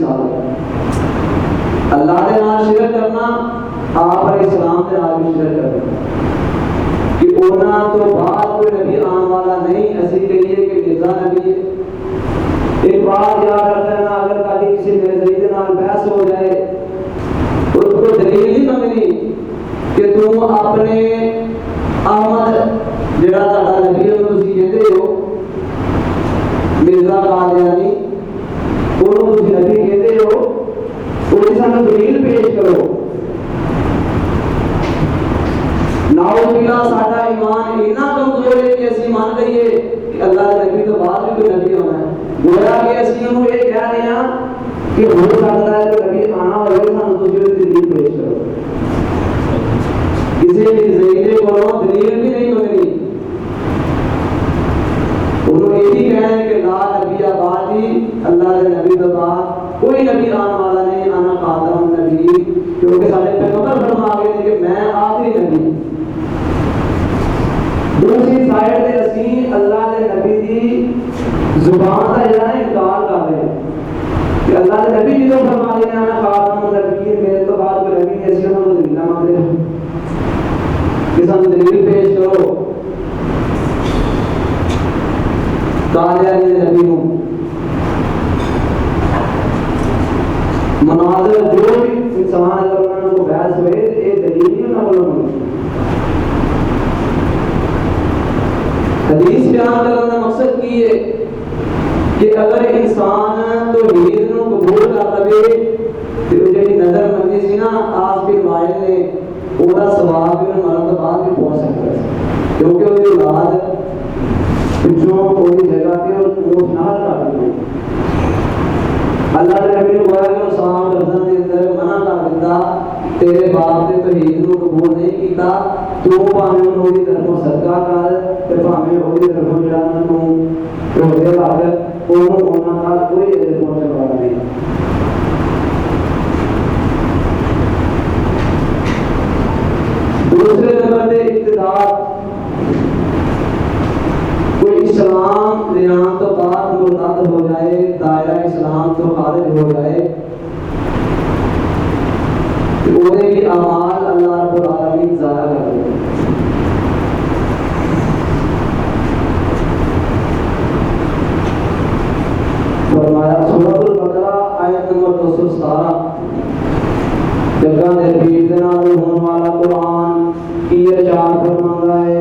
रिसालत अल्लाह के नाल शिरक करना आप अलैहिस्सलाम के नाल भी शिरक करना कि उन्हां तो बाद कोई नबी आने वाला नहीं असि कहिए कि मिर्जा नबी है। एक बात याद रखना अगर कभी किसी मिर्ज़ाई के नाल बहस हो जाए उसको दलील नहीं मंगनी कि तुम अपने अहमद जेड़ा तुहाडा नबी है तुसी कहते हो मिर्जा कादियानी ओनू तुसी नबी कहते हो ओदी सानू दलील पेश करो। नाउजुबिल्लाह साडा ईमान इतना कमजोर है कि असि मान लईए कि अल्लाह के नबी तो बाद भी कोई नबी होना है। गोया कि असि उन्होंने ये कह रहे हैं कि हो सकता है कि नबी आना होवे सानू तुसी ओदी दलील पेश करो। किसी भी ज़हीरे को दलील भी नहीं मंगनी उन्होंने ये भी कहना है कि ला नबी आबादी अल्लाह के नबी तो बाद कोई नबी आने वाला नहीं आना खातम नबी क्योंकि सारे पैगंबर फरमा गए थे कि मैं आखिरी नबी। दूसरी साइड ते असी अल्लाह के नबी दी जुबान का जरा इनकार कर रहे हैं कि अल्लाह के नबी जो फरमा रहे हैं आना खातम नबी मेरे तो बाद कोई नबी नहीं। असी उन्होंने दलील मांगते हैं कि सानू दलील पेश करो कादियानी नबी को मनाज़र जो भी इंसान अगर उन्होंने को बहस हुए ये दलील ही ना बोलो हदीस बयान करने का मकसद की है कि अगर इंसान तो हीर नु कबूल कर लवे तो जेडी नजर मंगी सी ना आस बिन वाइल ने ओदा सवाब भी मरण तो बाद भी पहुंच सकता है क्योंकि ओदी औलाद पिछों कोई जगह पे और मोह ना कर दी। अल्लाह के नबी ने बोला कि साहब रज़न के अंदर मना कर दिता तेरे बाप ने तौहीद नु कबूल नहीं कीता तू भाਵੇਂ ओदी तरफों सदका कर ते भाਵੇਂ ओदी तरफों जेड़ा तू रोज़े रख ओनू ओना नाल कोई अजर पहुंचण वाला नहीं। दूसरे नंबर पे इक्तिदार कोई इस्लाम ले आने तो बाद मुर्तद हो जाए दायरा इस्लाम तो खारिज हो जाए तो ओदे भी अमाल अल्लाह रब्बुल आलमीन ज़ाया कर देते। फरमाया सूरह बकरा आयत नंबर 217 जगह दे बीच दे नाल होने वाला कुरान की इरशाद फरमांदा है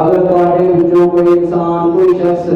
अगर तुम्हारे विचों कोई इंसान कोई शख्स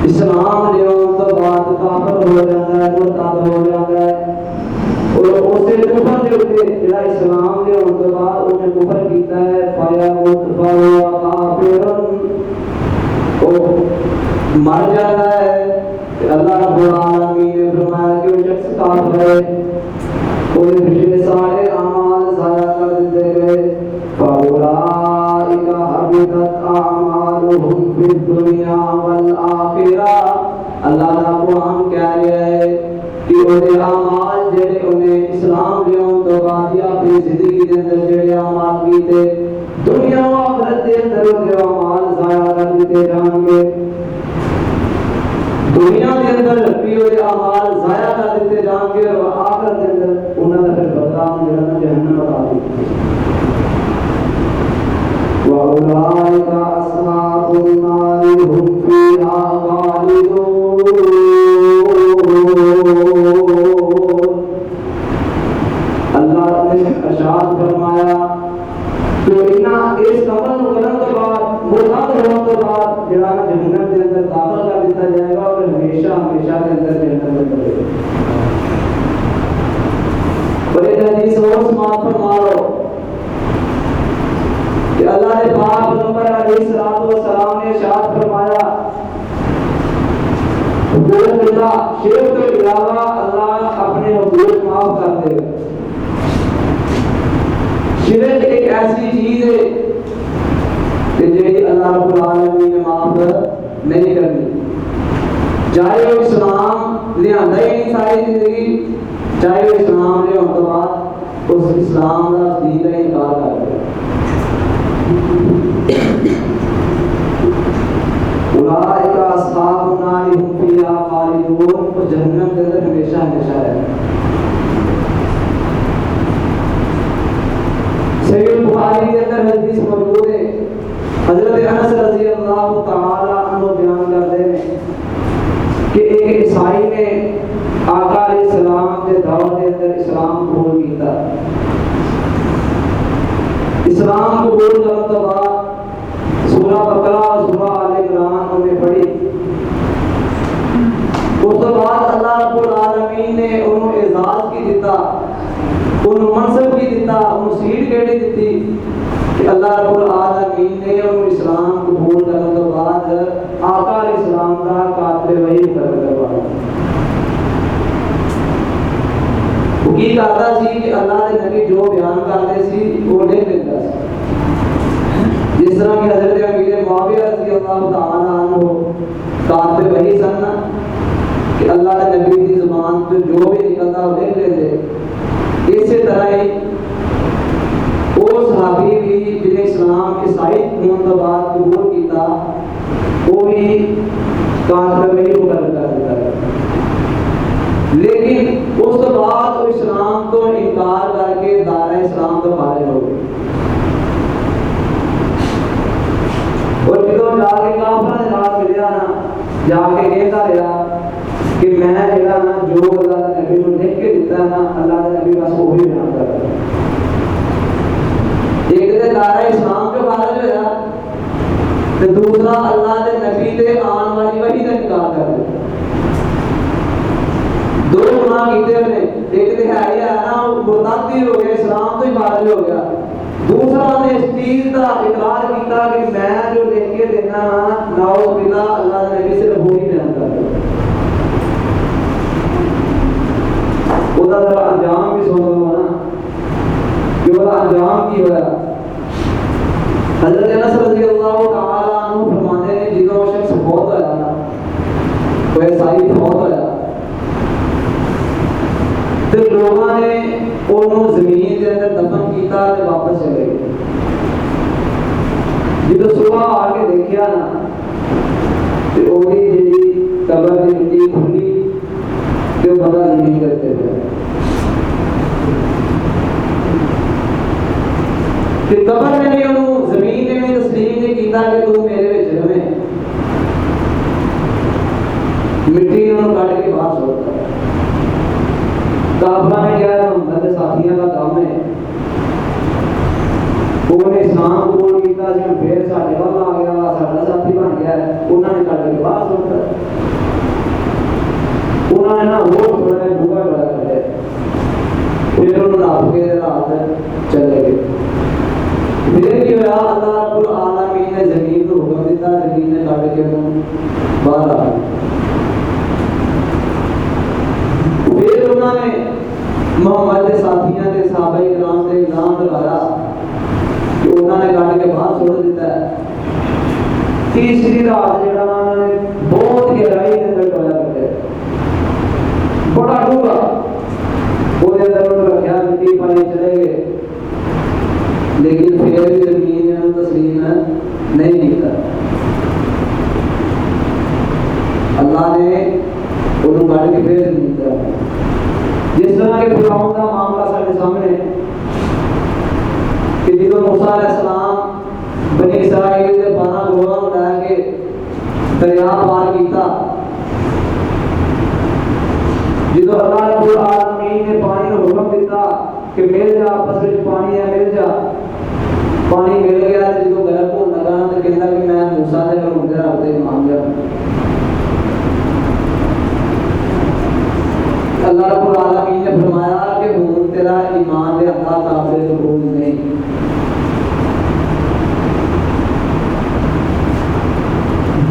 इस्लाम ले तो बात काफिर हो जाता है मुर्तद हो जाता है और उसे कुफर दे उते जेड़ा इस्लाम ले तो बाद उसने कुफर कीता है फयमुत वहुव काफिरुन ओ मर जाता है। अल्लाह रब्बुल आलमीन ने फरमाया कि वो शख्स काफिर है और पिछले सारे अमाल ज़ाया कर दिए गए फउलाइका हबितत अमालुहुम फिद दुनिया वल आखिरा। अल्लाह का कुरान कह रहा है कि ओदे अमाल जेड़े उन्हें इस्लाम लेओं तो बाद अपनी जिंदगी के अंदर जेड़े अमाल कीते दुनिया और आखिरत के अंदर ओदे अमाल ज़ाया कर दिए जाएंगे। दुनिया के अंदर भी ओदे अमाल ज़ाया कर दिए जाएंगे और आखिरत के अंदर उन्हां दा फिर बदलाव जेड़ा ना जहन्नम बता दी। वा उलाइका अस्हाबुन नार हुम फीहा खालिदून। अल्लाह ने इरशाद फरमाया तो इना इस कमल को करने के बाद मुर्तद होने के बाद जेड़ा जहन्नम के अंदर दाखिल कर दिया जाएगा और हमेशा हमेशा के अंदर जहन्नम में रहेगा। बड़े हदीस और समाप्त फरमा लो कि अल्लाह ने पाक पैगंबर अलैहिस्सलातु वस्सलाम ने इरशाद फरमाया हुकूकुल्लाह शिर्क के अलावा अल्लाह अपने हुकूक माफ कर देगा। शिर्क एक ऐसी चीज है कि जेड़ी अल्लाह रब्बुल आलमीन ने माफ नहीं करनी। चाहे वो इस्लाम ले आंदा ही नहीं सारी जिंदगी चाहे वो इस्लाम ले आने के बाद उस इस्लाम का दीन का इनकार कर दे उलाइका अस्हाबुन नार हुम फिहा खालिदून, वो जहन्नम के अंदर हमेशा हमेशा रहेंगे। सहीह बुखारी के अंदर हदीस मौजूद है, हजरत अनस रजी अल्लाह तआला अन्हु बयान करते हैं कि एक ईसाई ने आका अलैहिस्सलाम के दावत के अंदर इस्लाम कबूल किया। इस्लाम कबूल करने के बाद सूरह बकरा और सूरह आले इमरान उन्हें पढ़ी। उसके बाद अल्लाह रब्बुल आलमीन ने उन्हें एजाज की दिता, उन्हें मनसब की दिता, उन्हें सीट केड़ी दिती कि अल्लाह रब्बुल आलमीन ने उन्हें इस्लाम कबूल करने के बाद आका अलैहिस्सलाम का कातिब वही करवाया। वो की करता सी कि अल्लाह के नबी जो बयान करते सी वो लिख देता सी। जिस तरह कि हजरत अमीर मुआविया रज़ी अल्लाह तआला अन्हु कातिब वही सन कि अल्लाह के नबी की ज़ुबान पे जो भी निकलता वो लिख लेते। इसी तरह ही वो सहाबी भी जिन्हें इस्लाम ईसाई होने के बाद कबूल किया वो भी कातिब वही मुकर्रर कर दिया। लेकिन उस बाद वो इस्लाम तो इनकार करके दायरा इस्लाम तो खारिज हो गए और जो जाके काफिरा दे नाल मिलिया ना, जाके कहता रहा कि मैं जेड़ा ना जो अल्लाह के नबी को लिख के दिता ना, अल्लाह के नबी बस वही बयान करता। एक ते दायरा इस्लाम जो खारिज होया ते दूसरा अल्लाह के नबी दे आने वाली वही का इनकार कर दिया। दो गुनाह कीते ने, एक ते है ही ना मुर्तादी हो गया, इस्लाम तो ही खारिज हो गया। दूसरा ने इस चीज का इकरार किया कि मैं जो लिख के देना नाउ बिला अल्लाह के नबी सिर्फ वही बयान करता। ओदा जरा अंजाम भी सुन लो ना कि ओदा अंजाम की होया। हजरत अनस रज़ी अल्लाह तआला अन्हु फरमाते हैं जिदों शख्स फौत होया ना, कोई ईसाई फौत होया ते लोगों ने ओनू जमीन के अंदर दफन किया ते वापस चले गए। जो सुबह आके देखिया ना ते ओदी जेडी कब्र दी मिट्टी खुली ते बंदा नहीं करते हुए कि कब्र ने भी ओनू जमीन ने भी तस्लीम नहीं किया कि तू मेरे विच रहे। मिट्टी ने ओनू काट के बाहर छोड़ता। काफिरा ने क्या मोहम्मद के साथियों का काम है, उन्होंने इस्लाम कबूल किया जी फिर साडे वाल आ गया, साडा साथी बन गया, उन्होंने कट के बाहर छोड़ता। उन्होंने ना वो थोड़ा डूंगा डोला कर दिया, फिर उन्होंने नाप के रात चले गए। फिर क्या हुआ, अल्लाह रब्बुल आलमीन ने जमीन को हुक्म दिता, जमीन ने काट के बाहर आ गए। फिर उन्होंने मोहम्मद के साथियों के सहाबा इकराम से इल्जाम लगाया कि उन्होंने काट के बाहर छोड़ दिता है। तीसरी रात जेड़ा उन्होंने बहुत गहराई के अंदर टोया कर दिया, बड़ा डूंगा उसके अंदर उन्होंने रखा, मिट्टी पानी चले गए, लेकिन फिर भी जमीन ने उन्हें तस्लीम नहीं किया। अल्लाह ने उन्होंने काट के फिर जमीन दिया। जिस तरह के फिरौन का मामला साढ़े सामने कि जो मूसा अलैहिस्सलाम बनी इस्राइल के 12 लोगों को ला के दरिया पार किया, जो अल्लाह रब्बुल आलमीन ने पानी को हुक्म दिता कि मिल जा, आपस में पानी है मिल जा, पानी मिल गया। जो गलत होने लगा तो कहता कि मैं मूसा से कर मुझे रब से मान गया। अल्लाह रब्बुल आलमीन ने फरमाया कि हुन तेरा ईमान ले अल्लाह काबिल कबूल नहीं।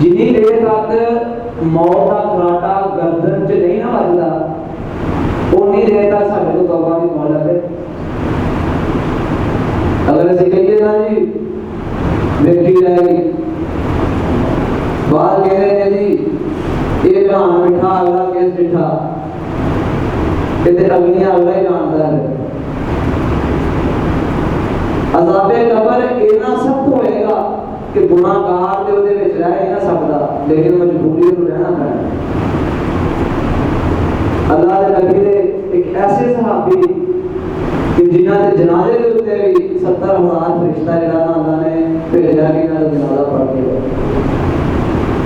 जिन्नी देर तक मौत का खराटा गर्दन च नहीं ना वजदा, उन्नी देर तक साडे को तौबा दी मोहलत है। अगर असीं कहिए ना जी बेटी रह गई, बात कह रहे हैं जी ये कहान मिठा अगला केस मिठा, अगलियां अगला ही जानता है। अज़ाबे कब्र इतना सख्त होएगा कि कि गुनाहगार ते उहदे विच रह नहीं ना सकदा, लेकिन मजबूरी तो रहना पैना। अल्लाह दे नबी दे एक ऐसे सहाबी कि जिन्हां दे जनाजे दे उत्ते भी 70,000 फरिश्ता जिहड़ा ना अल्लाह ने भेजा कि इन्हां दा जनाजा पढ़ के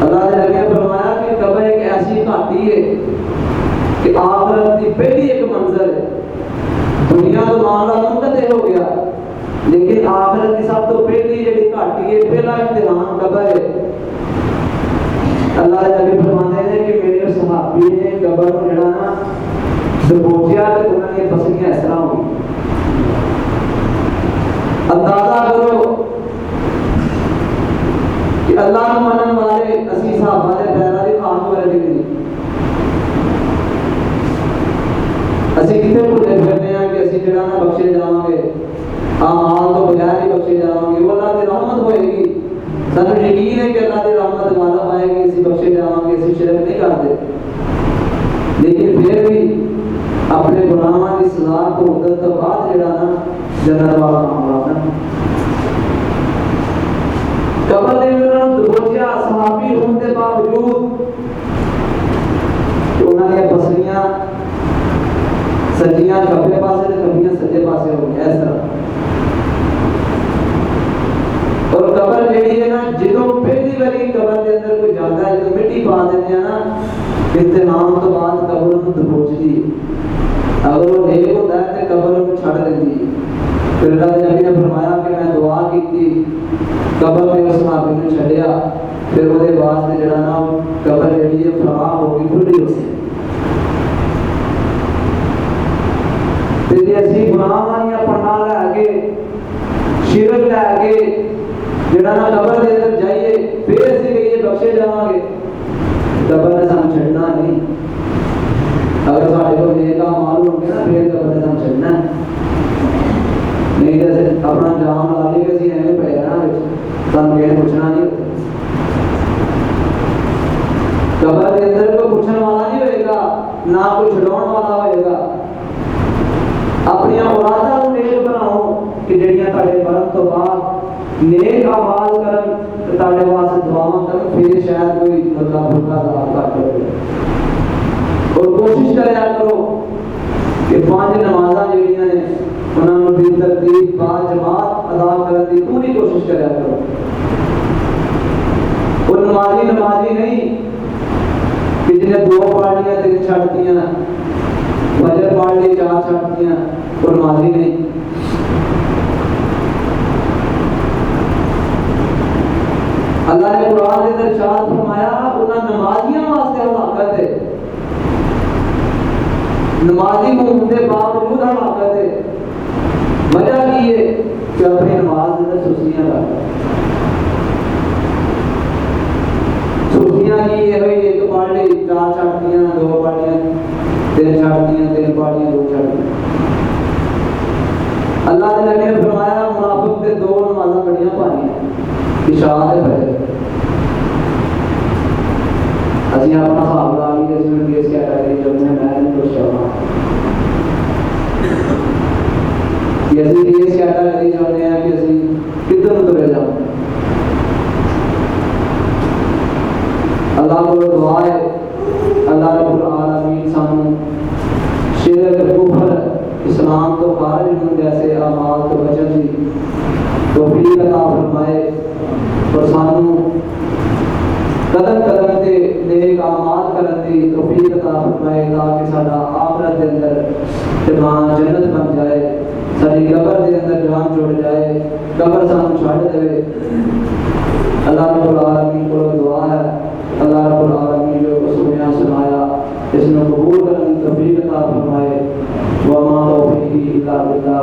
अल्लाह दे नबी ने फरमाया कि कब्र एक ऐसी घाटी है कि आखिरत की पहली एक मंजिल है। दुनिया तो मामला मुंतज़िर हो गया, लेकिन आखिरत की सब तो पहली जी घाटी है, पहला इम्तिहान कब्र है। अल्लाह के नबी फरमाते हैं कि मेरे सहाबी ने कब्र को जड़ा ना दबोचिया तो उन्होंने पसलियां इस तरह हुई। अंदाजा करो कि अल्लाह को मनन वाले असी सहाबा दे पैरां दी खाक वाले नहीं, असी कितने भुले फिरने हैं कि असी जड़ा ना बख्शे जावांगे, आमाल तो बगैर ही बख्शे जावांगे, वो अल्लाह की रहमत होएगी। सानू यकीन है कि अल्लाह की रहमत वाला आएगी, असी बख्शे जावांगे, असी शिरक नहीं करते, लेकिन फिर भी अपने गुनाहां की सज़ा को उधर तो बाद जड़ा ना जन्नत वाला मामला ना कब्र दे अंदर दबोचिया सहाबी होने के बावजूद उन्होंने पसलियां सज्जियां खब्बे पासे ते खब्बियां सज्जे पासे हो गई इस तरह। और कब्र जेड़ी है ना जो पहली बारी कब्र के अंदर कोई जाता है, जो मिट्टी पा देते हैं ना इम्तिहान तो बाद कब्र को दबोचती है। अगर वो नेक होता है तो कब्र को छड़ देती है। फिर अल्लाह के नबी ने फरमाया कि मैं दुआ की थी, कब्र में उस सहाबी ने छड़िया, फिर उसके बाद से जड़ा ना कब्र जेड़ी है फराग होगी, खुली हो गई। ते असी गुनाह वालियां पन्ना लैके शिरक लैके जड़ा ना कब्र के अंदर जाइए, फिर असी कहिए बख्शे जावांगे, कब्र ने सानू छड़ना नहीं। अगर साडे कोल नेक अमाल होंगे ना फिर कब्र ने सानू छड़ना है, नहीं तो अपना जाम ला ली कि एवं पे रहना सानू किसी पूछना नहीं। कब्र के अंदर कोई पूछने वाला नहीं होएगा, ना कोई छुड़ाने वाला होएगा। अपनी औलादा को नेक बनाओ कि जड़ियां तुहाडे मरण तो बाद नेक अमाल करन ते तुहाडे वास्ते दुआवां करन, फिर शायद कोई मतलब भूखा अजाब घट होवे। और कोशिश करया करो कि 5 नमाज़ां जड़ियां ने उन्हां नूं बेतरतीब बा जमात अदा करन दी पूरी कोशिश करया करो। और नमाजी नहीं कि जिन्हें 2 पढ़ लिया 3 छड़ दियां, फजर पढ़ ली 4 छड़ दियां, और नमाजी नहीं। अल्लाह ने कुरान के अंदर इरशाद फरमाया उन्हां नमाजियां वास्ते हलाकत है, नमाजी होने के बावजूद हलाकत है। वजह की है कि अपनी नमाज के अंदर सुस्तियां कर, सुस्तियां की है भाई, एक पढ़ ली 4 छड़ दियां, 2 पढ़ लियां 3 छड़ दियां, 3 पढ़ लियां 2 छड़ दियां। अल्लाह ने नबी ने फरमाया मुनाफिक दे 2 नमाज़ां बड़ियां भारियां, इशा ते फजर। असीं अपना हिसाब ला लईए, असीं किस कैटेगरी च मैं नहीं कुछ कहना कि असीं किस कैटेगरी च होने हैं कि असीं किधर तुरे जाओ। अल्लाह को दुआ है अल्लाह रब्बुल आलमीन सानू शिरक कुफर इस्लाम तो खारिज होने जैसे अमाल तो बचन दी तौफीक अता फरमाए, और सानू कदम कदम ते नेक अमाल करन दी तौफीक अता फरमाए, ताकि साडा आखिरत के अंदर जवान जन्नत बन जाए, साडी कब्र के अंदर जान जुड़ जाए, कब्र सानू छड़ देवे। अल्लाह रब्बुल आलमीन को दुआ है अल्लाह रब्बुल आलमीन जो सुनया सुनाया इसमें कबूल करने की तौफीक अता फरमाए। व मा तौफीकी इल्ला बिल्लाह।